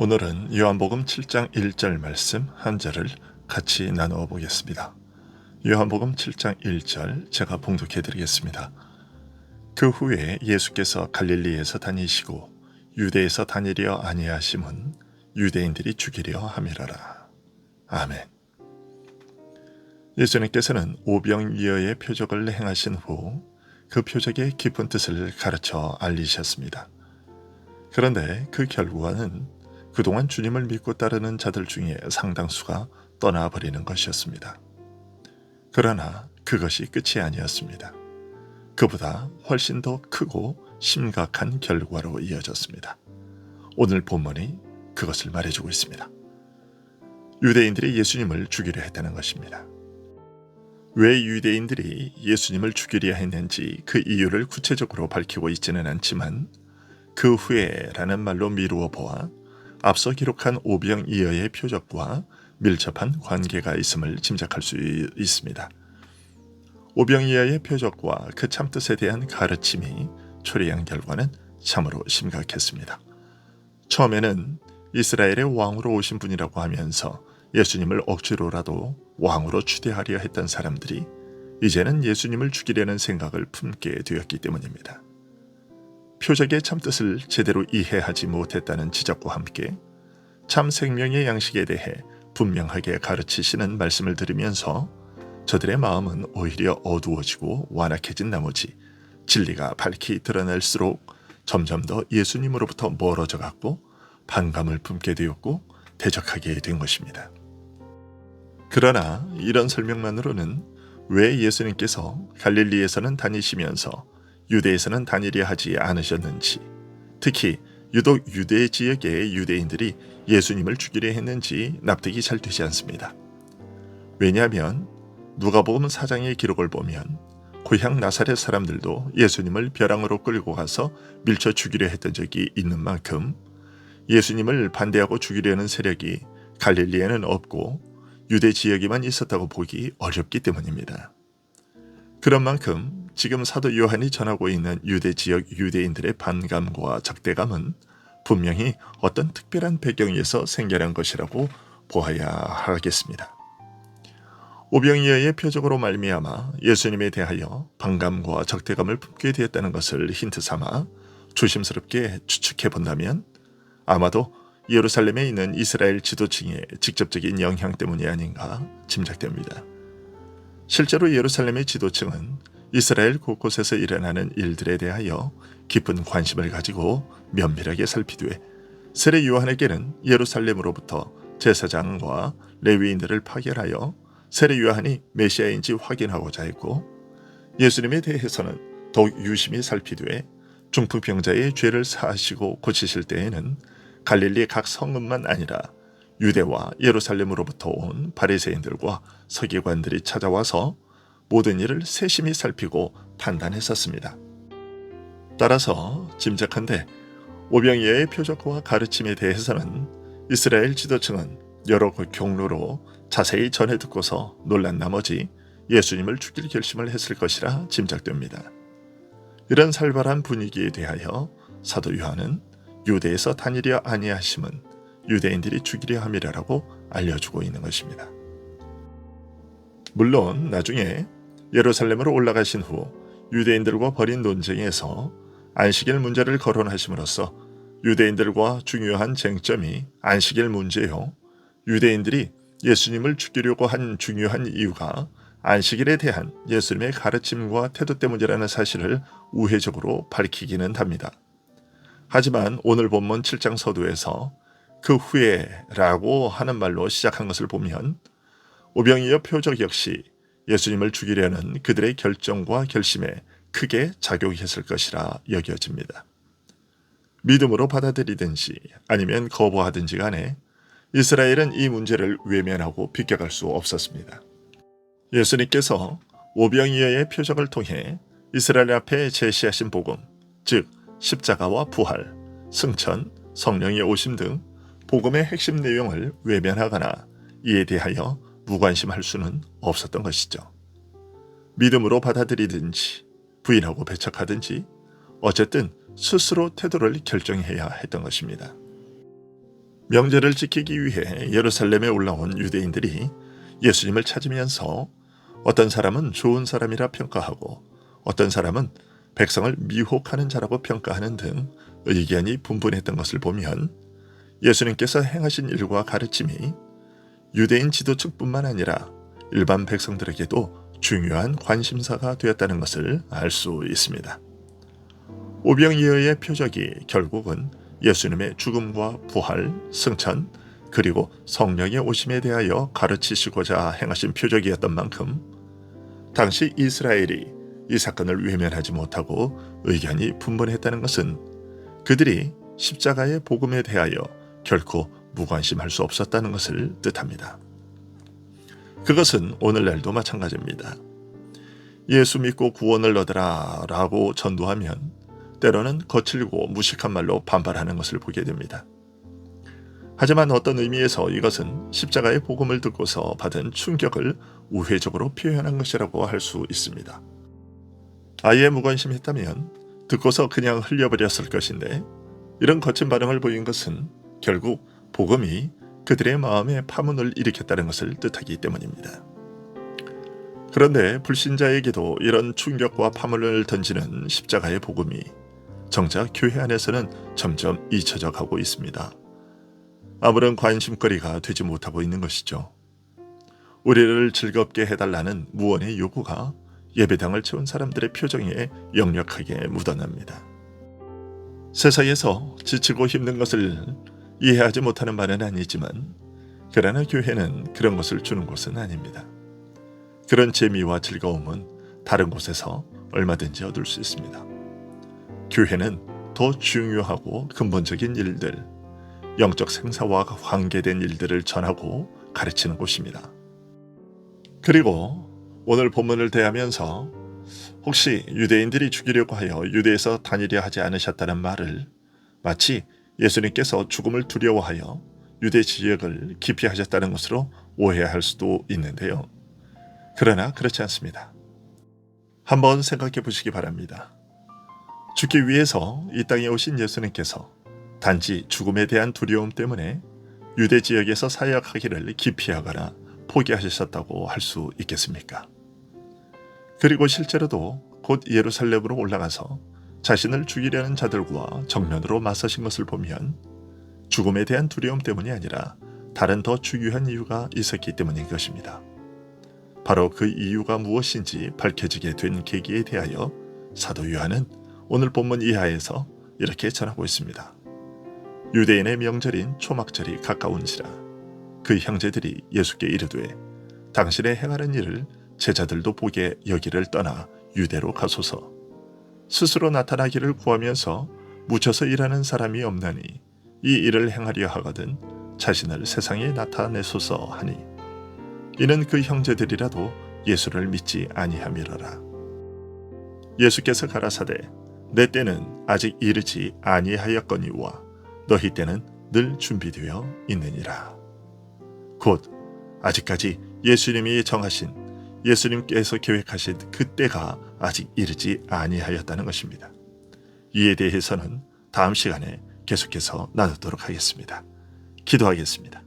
오늘은 요한복음 7장 1절 말씀 한 절을 같이 나누어 보겠습니다. 요한복음 7장 1절 제가 봉독해 드리겠습니다. 그 후에 예수께서 갈릴리에서 다니시고 유대에서 다니려 아니하심은 유대인들이 죽이려 함이라라. 아멘. 예수님께서는 오병이어의 표적을 행하신 후 그 표적의 깊은 뜻을 가르쳐 알리셨습니다. 그런데 그 결과는 그동안 주님을 믿고 따르는 자들 중에 상당수가 떠나버리는 것이었습니다. 그러나 그것이 끝이 아니었습니다. 그보다 훨씬 더 크고 심각한 결과로 이어졌습니다. 오늘 본문이 그것을 말해주고 있습니다. 유대인들이 예수님을 죽이려 했다는 것입니다. 왜 유대인들이 예수님을 죽이려 했는지 그 이유를 구체적으로 밝히고 있지는 않지만 그 후에라는 말로 미루어 보아 앞서 기록한 오병이어의 표적과 밀접한 관계가 있음을 짐작할 수 있습니다. 오병이어의 표적과 그 참뜻에 대한 가르침이 초래한 결과는 참으로 심각했습니다. 처음에는 이스라엘의 왕으로 오신 분이라고 하면서 예수님을 억지로라도 왕으로 추대하려 했던 사람들이 이제는 예수님을 죽이려는 생각을 품게 되었기 때문입니다. 표적의 참뜻을 제대로 이해하지 못했다는 지적과 함께 참 생명의 양식에 대해 분명하게 가르치시는 말씀을 들으면서 저들의 마음은 오히려 어두워지고 완악해진 나머지 진리가 밝히 드러날수록 점점 더 예수님으로부터 멀어져 갔고 반감을 품게 되었고 대적하게 된 것입니다. 그러나 이런 설명만으로는 왜 예수님께서 갈릴리에서는 다니시면서 유대에서는 다니려 하지 않으셨는지, 특히 유독 유대 지역의 유대인들이 예수님을 죽이려 했는지 납득이 잘 되지 않습니다. 왜냐하면 누가복음 4장의 기록을 보면 고향 나사렛 사람들도 예수님을 벼랑으로 끌고 가서 밀쳐 죽이려 했던 적이 있는 만큼 예수님을 반대하고 죽이려는 세력이 갈릴리에는 없고 유대 지역에만 있었다고 보기 어렵기 때문입니다. 그런 만큼 지금 사도 요한이 전하고 있는 유대 지역 유대인들의 반감과 적대감은 분명히 어떤 특별한 배경에서 생겨난 것이라고 보아야 하겠습니다. 오병이어의 표적으로 말미암아 예수님에 대하여 반감과 적대감을 품게 되었다는 것을 힌트 삼아 조심스럽게 추측해 본다면 아마도 예루살렘에 있는 이스라엘 지도층의 직접적인 영향 때문이 아닌가 짐작됩니다. 실제로 예루살렘의 지도층은 이스라엘 곳곳에서 일어나는 일들에 대하여 깊은 관심을 가지고 면밀하게 살피되 세례 요한에게는 예루살렘으로부터 제사장과 레위인들을 파견하여 세례 요한이 메시아인지 확인하고자 했고 예수님에 대해서는 더욱 유심히 살피되 중풍병자의 죄를 사하시고 고치실 때에는 갈릴리 각 성읍만 아니라 유대와 예루살렘으로부터 온 바리새인들과 서기관들이 찾아와서 모든 일을 세심히 살피고 판단했었습니다. 따라서 짐작한데 오병이어의 표적과 가르침에 대해서는 이스라엘 지도층은 여러 경로로 자세히 전해 듣고서 놀란 나머지 예수님을 죽일 결심을 했을 것이라 짐작됩니다. 이런 살벌한 분위기에 대하여 사도 요한은 유대에서 다니려 아니하심은 유대인들이 죽이려 함이라고 알려주고 있는 것입니다. 물론 나중에 예루살렘으로 올라가신 후 유대인들과 벌인 논쟁에서 안식일 문제를 거론하심으로써 유대인들과 중요한 쟁점이 안식일 문제요. 유대인들이 예수님을 죽이려고 한 중요한 이유가 안식일에 대한 예수님의 가르침과 태도 때문이라는 사실을 우회적으로 밝히기는 합니다. 하지만 오늘 본문 7장 서두에서 그 후에라고 하는 말로 시작한 것을 보면 오병이어 표적 역시 예수님을 죽이려는 그들의 결정과 결심에 크게 작용했을 것이라 여겨집니다. 믿음으로 받아들이든지 아니면 거부하든지 간에 이스라엘은 이 문제를 외면하고 비껴갈 수 없었습니다. 예수님께서 오병이어의 표적을 통해 이스라엘 앞에 제시하신 복음, 즉 십자가와 부활, 승천, 성령의 오심 등 복음의 핵심 내용을 외면하거나 이에 대하여 무관심할 수는 없었던 것이죠. 믿음으로 받아들이든지 부인하고 배척하든지 어쨌든 스스로 태도를 결정해야 했던 것입니다. 명절을 지키기 위해 예루살렘에 올라온 유대인들이 예수님을 찾으면서 어떤 사람은 좋은 사람이라 평가하고 어떤 사람은 백성을 미혹하는 자라고 평가하는 등 의견이 분분했던 것을 보면 예수님께서 행하신 일과 가르침이 유대인 지도층뿐만 아니라 일반 백성들에게도 중요한 관심사가 되었다는 것을 알 수 있습니다. 오병이어의 표적이 결국은 예수님의 죽음과 부활, 승천, 그리고 성령의 오심에 대하여 가르치시고자 행하신 표적이었던 만큼 당시 이스라엘이 이 사건을 외면하지 못하고 의견이 분분했다는 것은 그들이 십자가의 복음에 대하여 결코 무관심할 수 없었다는 것을 뜻합니다. 그것은 오늘날도 마찬가지입니다. 예수 믿고 구원을 얻으라 라고 전도하면 때로는 거칠고 무식한 말로 반발하는 것을 보게 됩니다. 하지만 어떤 의미에서 이것은 십자가의 복음을 듣고서 받은 충격을 우회적으로 표현한 것이라고 할 수 있습니다. 아예 무관심했다면 듣고서 그냥 흘려버렸을 것인데 이런 거친 반응을 보인 것은 결국 복음이 그들의 마음에 파문을 일으켰다는 것을 뜻하기 때문입니다. 그런데 불신자에게도 이런 충격과 파문을 던지는 십자가의 복음이 정작 교회 안에서는 점점 잊혀져 가고 있습니다. 아무런 관심거리가 되지 못하고 있는 것이죠. 우리를 즐겁게 해달라는 무언의 요구가 예배당을 채운 사람들의 표정에 역력하게 묻어납니다. 세상에서 지치고 힘든 것을 이해하지 못하는 바는 아니지만 그러나 교회는 그런 것을 주는 곳은 아닙니다. 그런 재미와 즐거움은 다른 곳에서 얼마든지 얻을 수 있습니다. 교회는 더 중요하고 근본적인 일들, 영적 생사와 관계된 일들을 전하고 가르치는 곳입니다. 그리고 오늘 본문을 대하면서 혹시 유대인들이 죽이려고 하여 유대에서 다니려 하지 않으셨다는 말을 마치 예수님께서 죽음을 두려워하여 유대 지역을 기피하셨다는 것으로 오해할 수도 있는데요. 그러나 그렇지 않습니다. 한번 생각해 보시기 바랍니다. 죽기 위해서 이 땅에 오신 예수님께서 단지 죽음에 대한 두려움 때문에 유대 지역에서 사역하기를 기피하거나 포기하셨다고 할 수 있겠습니까? 그리고 실제로도 곧 예루살렘으로 올라가서 자신을 죽이려는 자들과 정면으로 맞서신 것을 보면 죽음에 대한 두려움 때문이 아니라 다른 더 중요한 이유가 있었기 때문인 것입니다. 바로 그 이유가 무엇인지 밝혀지게 된 계기에 대하여 사도 요한은 오늘 본문 이하에서 이렇게 전하고 있습니다. 유대인의 명절인 초막절이 가까운지라 그 형제들이 예수께 이르되 당신의 행하는 일을 제자들도 보게 여기를 떠나 유대로 가소서. 스스로 나타나기를 구하면서 묻혀서 일하는 사람이 없나니 이 일을 행하려 하거든 자신을 세상에 나타내소서 하니 이는 그 형제들이라도 예수를 믿지 아니함이로라. 예수께서 가라사대 내 때는 아직 이르지 아니하였거니와 너희 때는 늘 준비되어 있느니라. 곧 아직까지 예수님이 정하신 예수님께서 계획하신 그때가 아직 이르지 아니하였다는 것입니다. 이에 대해서는 다음 시간에 계속해서 나누도록 하겠습니다. 기도하겠습니다.